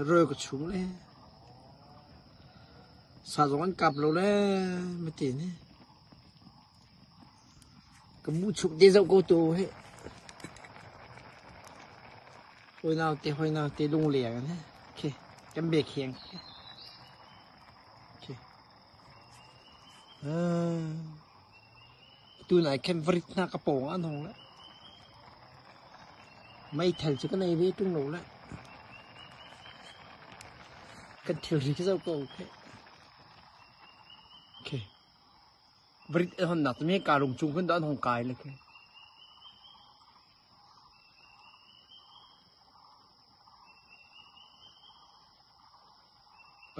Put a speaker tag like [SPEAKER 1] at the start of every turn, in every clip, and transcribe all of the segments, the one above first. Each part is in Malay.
[SPEAKER 1] Rơi có chúng đấy sao giống ăn cặp lâu đấy mới tiền ấy cái mũ chụp đi dậu cô tù hết hồi nào tê lung lẻกันđấy ok cái bề khiêng ok tôi này kem vịt na cà pong ăn không đấy mấy thằng chứ cái này với trung nổ đấy cái thiếu gì cái dâu cô ok ok vịt hôm nào tôi mới cà rồng chung cái đó không càiเลยcái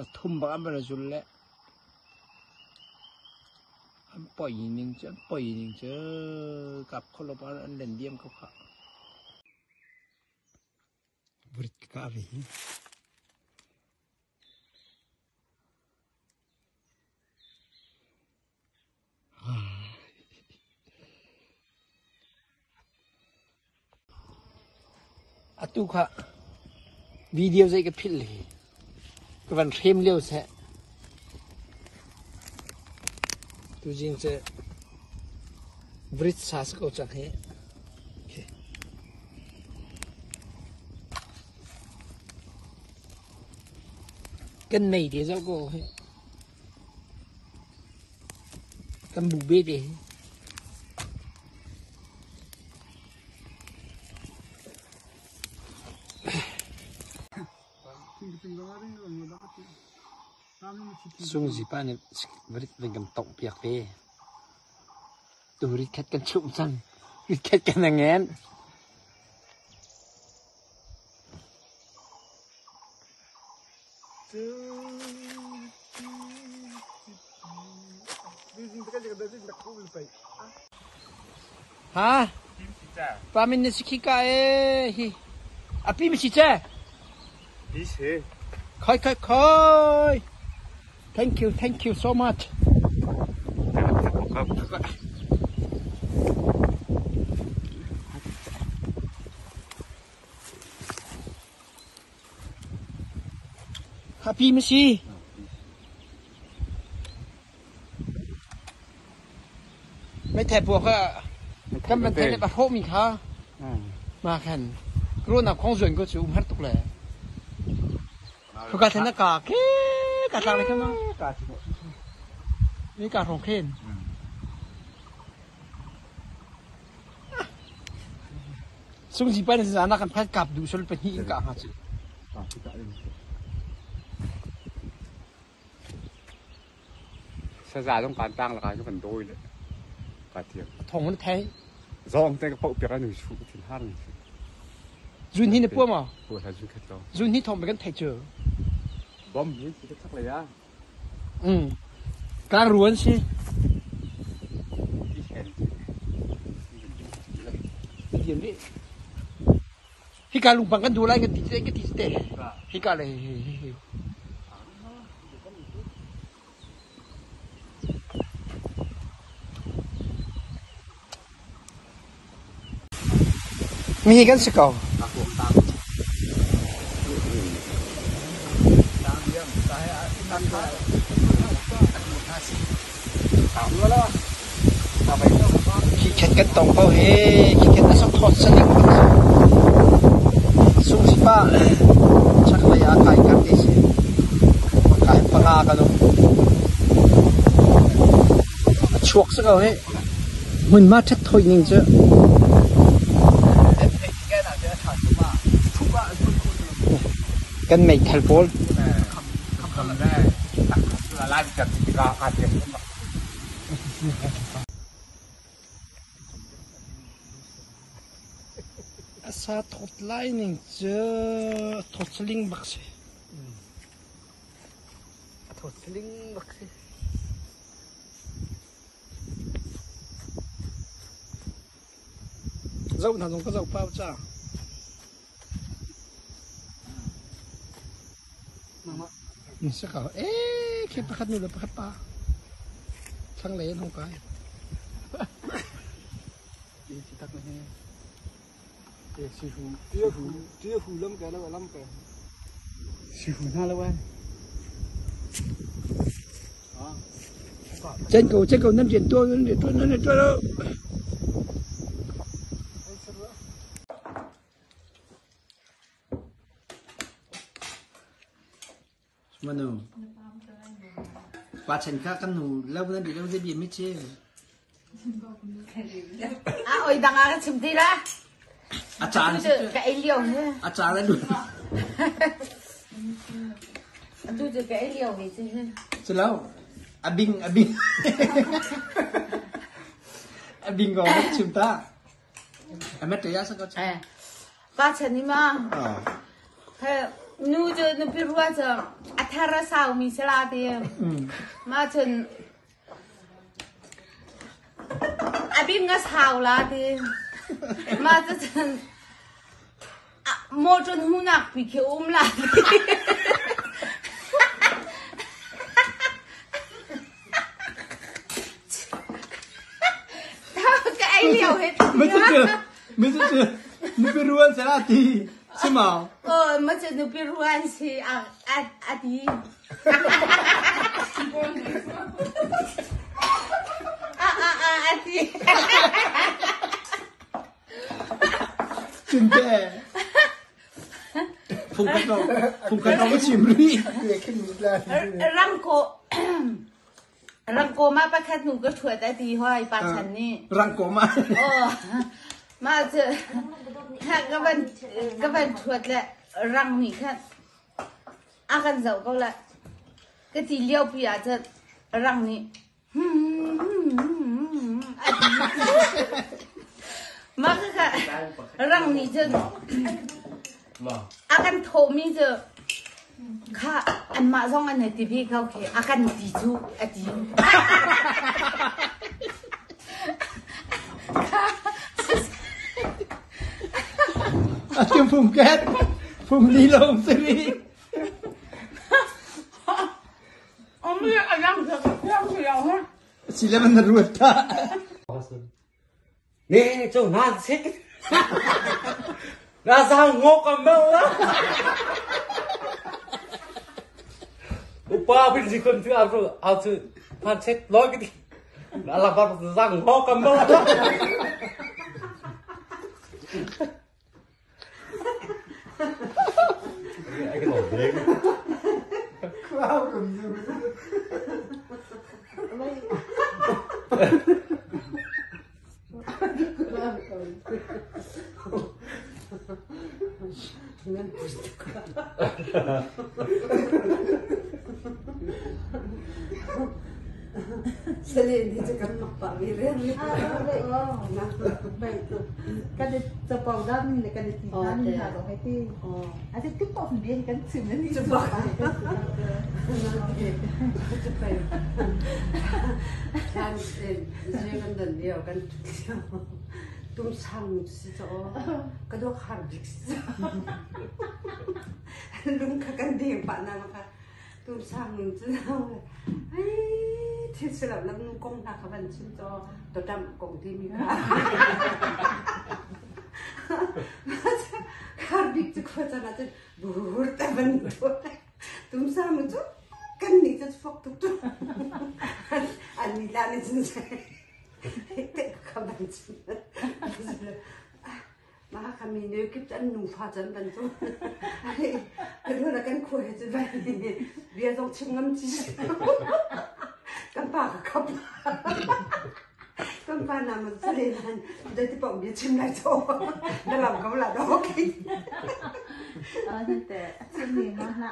[SPEAKER 1] ปฐมบ้านเป็นจุดแหละปล่อยนิ่งเจ้ากับคนละบ้านอันเด่นเยี่ยมเขาค่ะบริการีอะตุค่ะวิดีโอใส่กับพิลเลยก็วันเทมเลี้ยวแสะตัวจริงจะบริษัทสกัดจังเหรอกันไม่เดี๋ยวเจ้าก็เหรอกันบุบเบ้เดี๋ยวซุ่งสิป้าเนี่ยบริษัทเป็นกันตกเปียกเป้ตัวบริษัทกันชุ่มจังบริษัทกันอย่างเงี้ยฮะป้ามินเนี่ยสิขี้กายฮิอ่ะพี่ไม่ใช่เจ้พี่ใช่ค่อยthank you so much ครับพี่ไม่ใช่ไม่แทบพวกก็มันแทบจะพบมีค่ามาขันรู้นับของส่วนก็จะอุ้มหัดตุกเลยพวกการเทนกาเก้การอะไรกันมั้งนี่การของเคนสุ่งสิไปในสถานะการพัดกับดูชนเป็นหิ้งกะฮะจิ
[SPEAKER 2] สถานต้องการตั้งราคาก็เป็นโดยเลยการเทียม
[SPEAKER 1] ทองมันแท้
[SPEAKER 2] ซองแต่กระเป๋าเปียกหนึ่งชุดถึง5
[SPEAKER 1] จุนที่เนี่ยพวกมั้ง
[SPEAKER 2] พวกทางชุดแค่ตัว
[SPEAKER 1] จุนที่ทองเป็นกันไทเจอบ
[SPEAKER 2] อมนี่สิทักเลยอ่ะ
[SPEAKER 1] การรู้สิเดี๋ยวนี้พี่การลุงปังกันดูไล่กันตีเตะพี่การเลยมีกันสักเอาขี้เข็ดกันตรงเขาเฮ้ขี้เข็ดน่าสงสารสนิทสุ่งสิป้าชักระยะไกลกันดิสิไกลปลากันเนาะชวกสักเอาเฮ้มันมาชัดถอยนิ่งเจ้ากันไม่ทันโพล
[SPEAKER 2] คำแรกไล่จากที่เราอาจจะ
[SPEAKER 1] อาซาทดไล่นิ่งเจอทดสลิงบักสิทดสลิงบักสิเจ้าหน้าที่ก็เจ้าเป้าจ้านี่สักเอาเอ๊ะแค่ประคัดนู่นหรือประคัดป่า ทั้งเลยทั้งกายดีสิตักไม่ให้ซีฟูเตี้ยฟูล้ำแกแล้วล้ำแกซีฟูน่าแล้ววะchết cầu năm chuyện tôi đâu mà nụ bà chèn khác căn nụ lâu lên đi lâu dễ bị mấy chê
[SPEAKER 3] ôi đằng à chụp đi ra
[SPEAKER 1] chán
[SPEAKER 3] cái liều nữa
[SPEAKER 1] chán lên được
[SPEAKER 3] tôi chỉ cái liều vậy chứ
[SPEAKER 1] sao lâu abing abing ngồi với chúng ta em mấtတရားစကားချ
[SPEAKER 3] ပါချင်နီမဟဲ့နူဂျနပြရဝါချအထာရဆောမီစလာတေမချင်အဘင်းငါဆောလာတေမချင်မိုးချင်ဟူနက်ပိခေလာ liều hết
[SPEAKER 1] mới chưa nó bị ruan sẽ là gì xem nào
[SPEAKER 3] mới chưa nó bị ruan thì đi đi
[SPEAKER 1] chân tè phùng cái nó có chìm đi
[SPEAKER 3] răng cô mà bác khách nụ có chuột tại thì hoài bà chắn nè
[SPEAKER 1] răng cô mà
[SPEAKER 3] mà chứ các bạn chuột lại răng mình khách ăn dầu câu lại cái gì liêu bì à chứ răng nè mà cái răng nè chứ ăn thô mi chứค่ะอันมาส่งอันไหนที่พี่เขาเขียนอาการดีจูอดี
[SPEAKER 1] อาจจะพุ่งแก๊สพุ่งดีลงสิ
[SPEAKER 3] อ๋อไม่อันนั้นเถอะเรื่องเดียวฮะ
[SPEAKER 1] สิแล้วมันรวดท่า
[SPEAKER 4] นี่เจ้าหน้าซิกน่าสร้างงกกันบ้างนะอุปาเป็นสิ่งที่เอาจะผ่านเช็ดร้อยกันดิแล้วเราจะสร้างงกกันบ้างนะไอ้กระโดดเด็ก
[SPEAKER 1] ข้าวกับยู
[SPEAKER 5] Selain itu kan apa biren ni? Baik tu. Kan sepau dah ni, kan tiga ni ada hati. Ada tu kau sendiri kan sebenarnya ni sebab. Kan jangan dan dia kan tum sang sih so. Kadang hardik. Lung kan dia pak nama kan tum sang tu.ที่สลับแล้วกงนักขับชิ้นจอตัวดำกงที่มีค่าคาร์บิกจะควรจะน่าจะบูร์แต่มันตัวตุ้มซ้ำมันจุกันนี่จะฟกทุกตัวอันนี้ด้านนี้จริงๆเตะขับชิ้นมาคำมีเนื้อกิบจันหนูพาจันเป็นตัวเป็นเรื่องกันคุยจะไปเบียร์ต้องชิมน้ำจีกันปากกับกันปานามันเสร็จแล้วได้ที่บอกมีชิมไรโซ่แล้วเราก็ละดอก
[SPEAKER 3] แต่ชิมนี่มาละ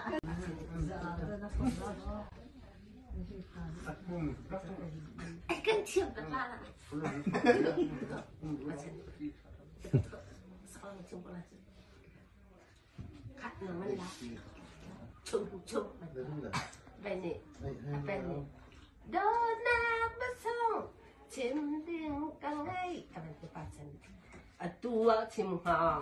[SPEAKER 3] ไอ้กันเทียบกันละขัดหนังมันละชุ่มเป็นนี่เป็นนี่โดนน้ำผสมชิมเรื่องกันไงอะไรจะปาฉันตัวชิมหาง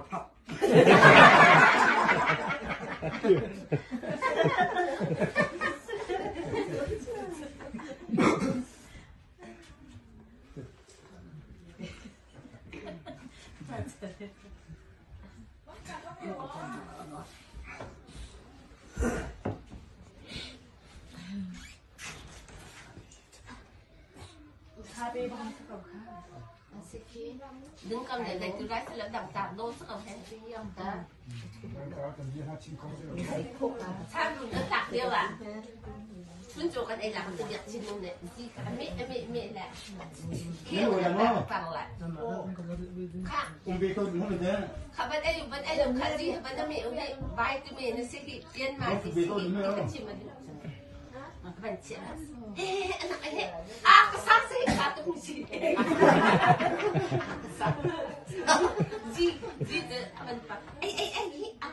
[SPEAKER 3] đứng cầm để tôi rái sẽ là đằng tạm đô sức cầm hết sao luôn nó tạc điêu à chúng tôi cái này làm từ việc xin luôn đấy gì cả mẹ là kia là bằng lại khác khác bên đây được khác gì bên đây mẹ ở đây vai tôi mẹ nó sẽ bị điên mà thì cái gì mà bạn chị cái sao sẽ cả tôi gì gì bạn bạn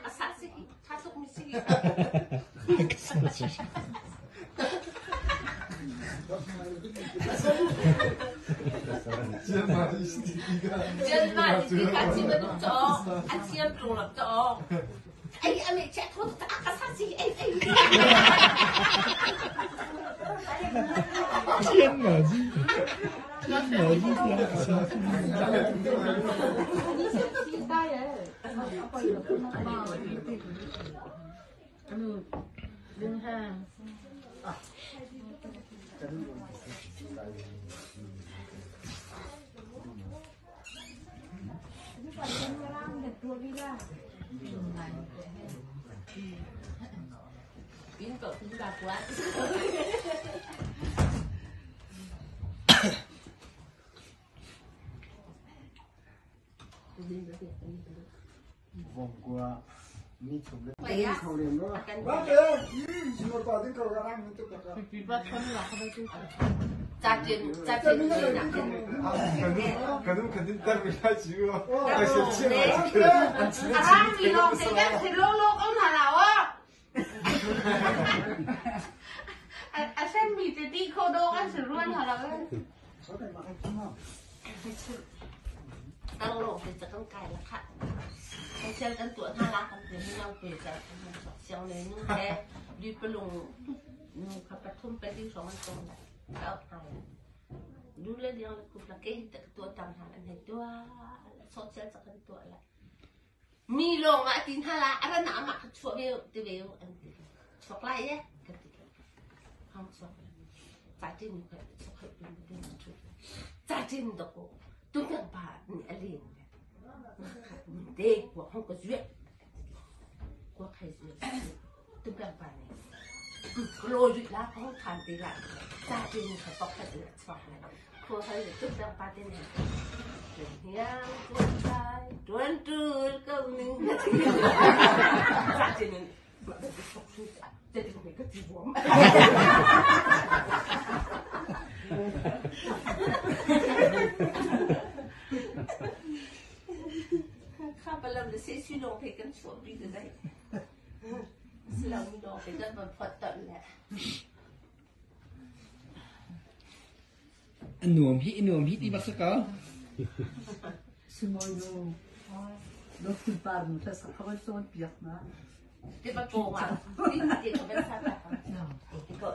[SPEAKER 3] cái sao sẽ cả tôi gì chân mà thì cả chị mình cho anh chị em luôn là cho anh mẹ chạy thôi cái sao gì
[SPEAKER 1] Thiên mà gì
[SPEAKER 3] đừng hàng biến cậu cũng bạc quá
[SPEAKER 6] vòng qua mi chụp lên
[SPEAKER 3] vậy á
[SPEAKER 6] khẩu liền đó
[SPEAKER 3] bác
[SPEAKER 6] ơi một quả tiếng cầu ra đang chụp được
[SPEAKER 3] bị bắt không là không phải trả tiền gì nặng tiền
[SPEAKER 6] cái đúng ta bị lại chịu à
[SPEAKER 3] anh vì lòng thì lô lô ông thằng nào á anh xem bị thì đi khô đô anh xử luôn thằng nào á ăn lộ thìจะต้องไก่ละค่ะไอ้เชลกันตัวน่ารักกันเป็นที่เราเปิดใจเชียงเลยนู่นแค่ยืดไปลงนู่นขับไปทุ่มไปที่สองมันตรงไหนแล้วไอ้ดูเรื่องเดียวกูละเกย์แต่ตัวจำหาอันไหนตัวโซเชียลจะกันตัวอะไรมีลงอ่ะทีน่ารักอะไรหนามาช่วยเวลตีเวลอันนี้ช่วยไรเนี่ยกันติดห้องช่วยใจจริงก็ช่วยเป็นเรื่องช่วยใจจริงตะโกตุ้งยังผ่านนี่อะไรเนี่ยเด็กกว่าห้องก็เยอะกว่าใครเยอะตุ้งยังผ่านเนี่ยโรยอยู่แล้วห้องทานตีหลังจ่าจริงเขาตอกกันเลยสบายครัวเขาจะตุ้งยังผ่านเนี่ยยังตัวใจจวนจืดก็นึงจ่าจริงมันจะตกชุดจะถึงไหนก็จีบผมข้าไปแล้วจะเสียชีวิตลงเพกันสวมดีกันได้เราไม่ลงเพกันมันพอตัดแหละ
[SPEAKER 1] anh nuông hít đi bác sĩ có
[SPEAKER 5] 스몰로 너 굴밥 못해서 그걸 쏘면 비었나?
[SPEAKER 3] จะมาโกงอ่ะนี่เด็กก็เป็นซาตาที่ก็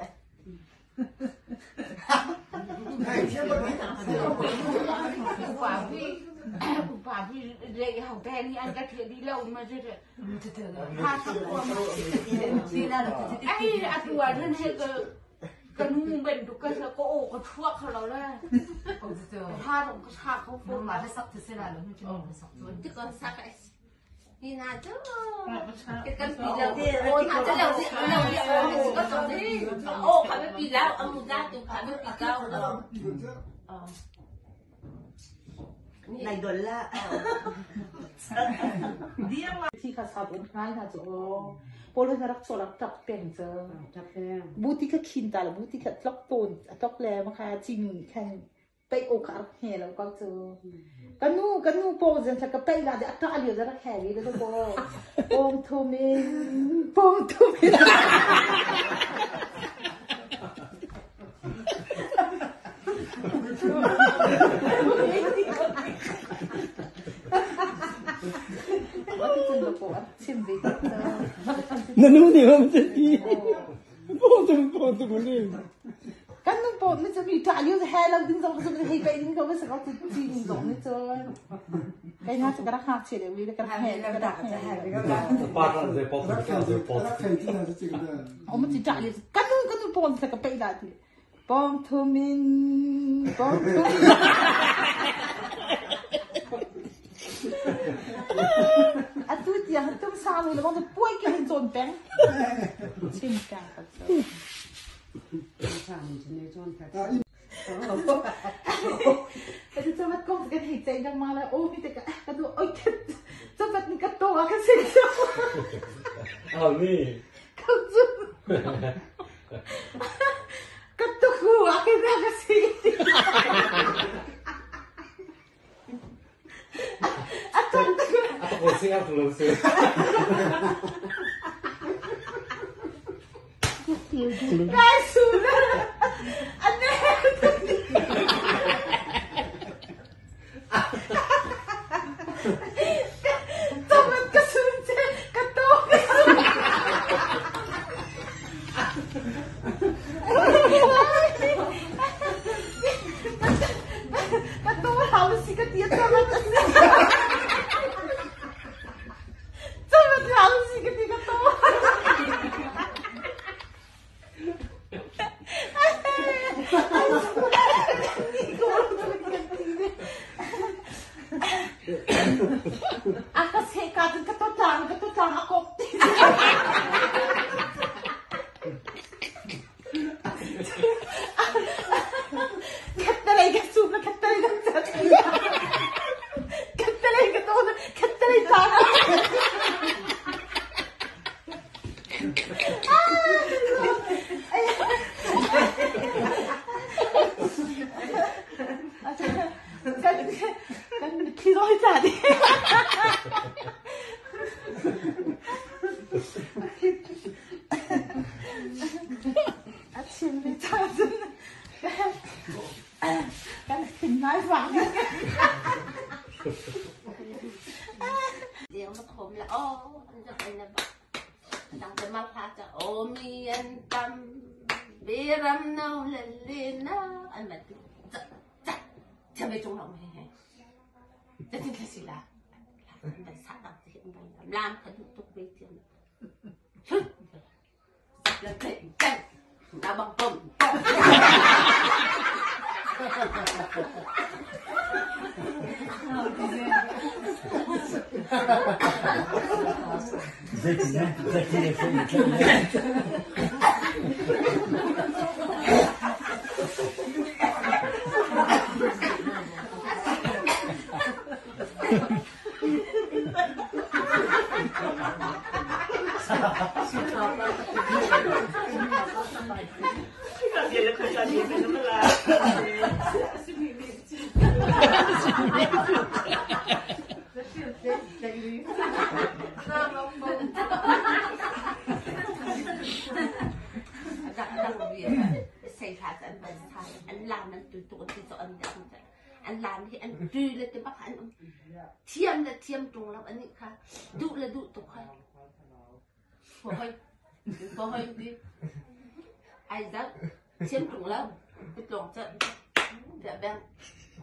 [SPEAKER 3] bà vì dạy học đen đi ăn các chuyện đi lâu mà chưa được pha xong qua mà đi là ai ăn tuổi nên hay cái nung bệnh tụi cái là có ổ có thuốcเขาเราเลยpha xong cái sạcเขาphun mà phải sạc thì sẽ là nó chưa sạc rồi chứ còn sạc ấy đi nào chứ cái căn bị lâu thì ôi nào chứ lâu thì ôi có tổng đi ô phải bị lâu ông một ra tụi phải bị lâu đâu
[SPEAKER 5] này đồn là
[SPEAKER 7] ที่ข้าสาวเป็นใครนะจ๊ะพอเราจะรักโซลักจับเป็นเจอบูติก็คินแต่ละบูติก็ล็อกปูนล็อกแล้วมาค่ะจริงแค่ไปโอกาสเห็นแล้วก็เจอกันนู่โปรเจนต์ก็ไปละเดี๋ยวอัตราเดียวจะรักแค่นี้แล้วก็โปงทูมิน
[SPEAKER 1] 나누니 완전히 뽀좀 걸리
[SPEAKER 7] 간는 뽀 nóจะมีtrả liệu hè lần tính xong rồi thì cái những cái sẽ có cái gì giống như chơi cái nó sẽ có khác chỉ để vì cái hè cái đặc hè
[SPEAKER 4] 빠른 데 버스
[SPEAKER 6] 딱 펜티나서 찍으면
[SPEAKER 7] ông chỉ trả liệu 간는 뽀 sẽ có bay lại thì Bom Tumin. At doet je het toen samen, want een poeikje in zo'n pen. Misschien kan het zo. Het is zo wat komt het heet zijn dan maar oh niet ik doe ooit zo wat niet kan toch gezien zo.
[SPEAKER 4] Oh nee.
[SPEAKER 7] Kan zo. Kan toch goed ik heb gezien.
[SPEAKER 4] Ako sing aku sih.
[SPEAKER 7] Guys, sudah. Aneh. Tamat kesunci, ketuk. Ketuk harus sih ketia tamat kesunci. Tamat harus sih ketia ketuk. Akas hekatan ketutang ako. Katalay ka sumla, katalay ka tatay. Katalay ka to, katalay tana. Kan piroy tadi. At şimdi tadın. Kan pinay vàng.
[SPEAKER 3] Điều nó khổm là ô, anh cho anh là bạc. Đang tới mắt hát cho ô mi anh tâm. Bì râm nâu lên lên nào. Anh bật chạy. Chẳng biết trong lòng hay. Thế thì là gì là phải sát đặc hiện này làm khẩn tục về tiền là cạnh cạnh đã bằng bông anh làm anh tụi thì cho anh làm thì anh truy lên cái bắc anh thiêm là thiêm trùng lắm anh khác dụ là dụ tục hay phổ hơi đi ai dắt thiêm trùng lắm cái trùng trận để bên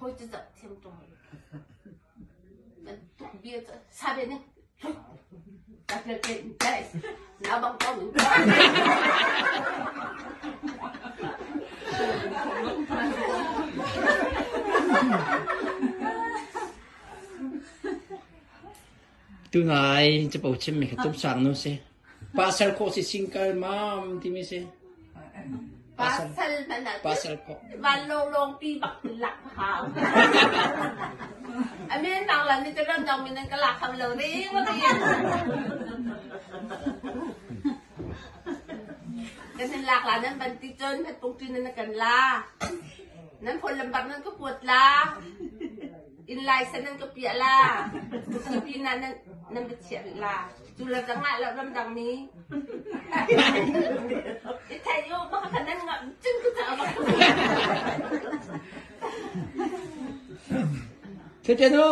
[SPEAKER 3] hơi chứ giật thiêm trùng anh tụi bia xa bên này đặt lên cái nó bằng con những
[SPEAKER 1] tôi ngàiจะบอกชิมมีขนมสั่งนู้นสิpasal ko si singkal ma'am di mi si
[SPEAKER 3] pasal mana
[SPEAKER 1] pasal ko
[SPEAKER 3] long pi bak lak hao amen nang lan niจะเริ่มจังมีนังกะลาคำเลยนี่ว่าดีกันเป็นหลักหลานนั้นบันติจนให้ปรุงจีนนั่นกันลานั้นผลลำบากนั้นก็ปวดลาอินไลน์นั้นก็เปียลาสุพีนั้นนั่นเป็นเฉียดลาจุลจังหวะแล้วลำดังนี้ไอ้ไทยโยมาขนาดนั้นจึงก็จะเอา
[SPEAKER 1] เธอจะดู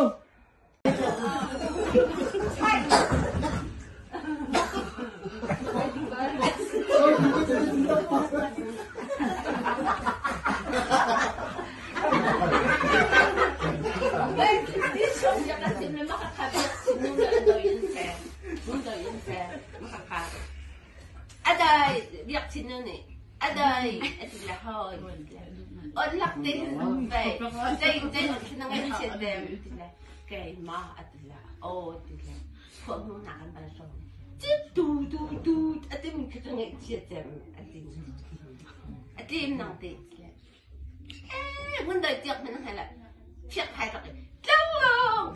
[SPEAKER 3] ada biak sini nih ada là hơi ôn lắc tên về đây nó ngay trên đêm thì là cái mà là ô thì là không muốn nào ăn rồi tiếp tu ở đây mình cứ ngay trên đêm ở đây năng tiền vấn đề tiếc mình hay là tiếc hay rồi trông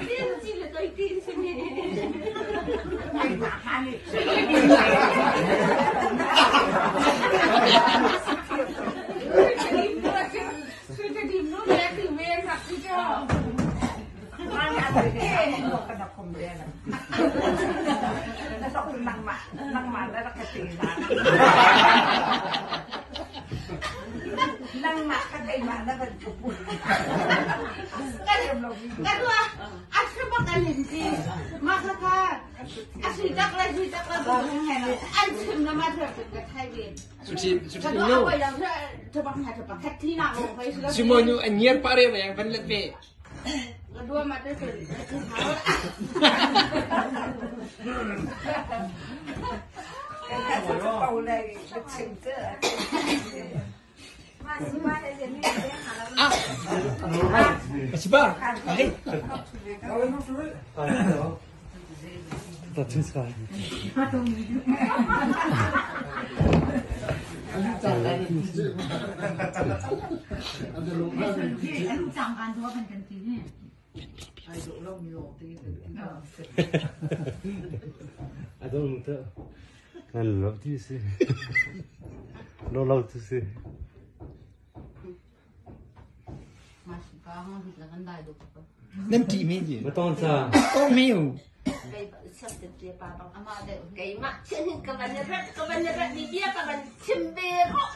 [SPEAKER 3] tiền gì là tôi tiền xem nè anh mà hai cái điểm nó đẹp thì về gặp đi cho anh ăn cái này cái nó không đẹp nó sọc năng mà nó cái gì là năng mà cái mà nó vẫn chụp cái đó anh sẽ bắt anh làm gì mà cái anh suy chắc là anh xem nó mà được cái thay biển
[SPEAKER 1] suci
[SPEAKER 3] nó
[SPEAKER 1] no
[SPEAKER 3] bây giờ tôi bắt nhà tôi bắt khách thì nào phải
[SPEAKER 1] semua nu anyer pare yang van let be
[SPEAKER 3] kedua mata tu
[SPEAKER 5] bầu này được chỉnh chứ
[SPEAKER 1] Siapa? Hai.
[SPEAKER 4] That's his guy. I don't know. I love this. No love to see.
[SPEAKER 1] Nem ti mi gì?
[SPEAKER 4] Mà toàn sao?
[SPEAKER 1] Có miêu.
[SPEAKER 3] cái sắp tới kia ba bằng ama đây cái mặt trên cái vấn đề đi bia cái vấn chim bia họ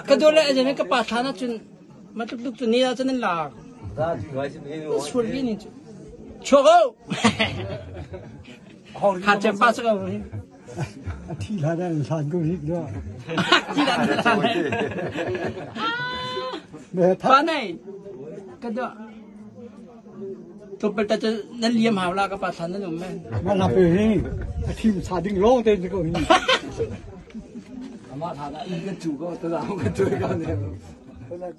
[SPEAKER 1] Cái đó là cái này cái pa thana chun matlub duk tu ni ra chun la. Sul bi ni. Chogo. Kha che pa sa ko.
[SPEAKER 6] Thi là đang sàn công việc đó.
[SPEAKER 1] Chi la san. Pa này. Cái đó tôi bây giờ nó liêm hào la cái bà thằng nó dùng men
[SPEAKER 6] Mà làm về đi, thi sàn đỉnh lông tên cái gì.
[SPEAKER 1] mà thằng đã cái chủ có tôi làm cái chơi cái này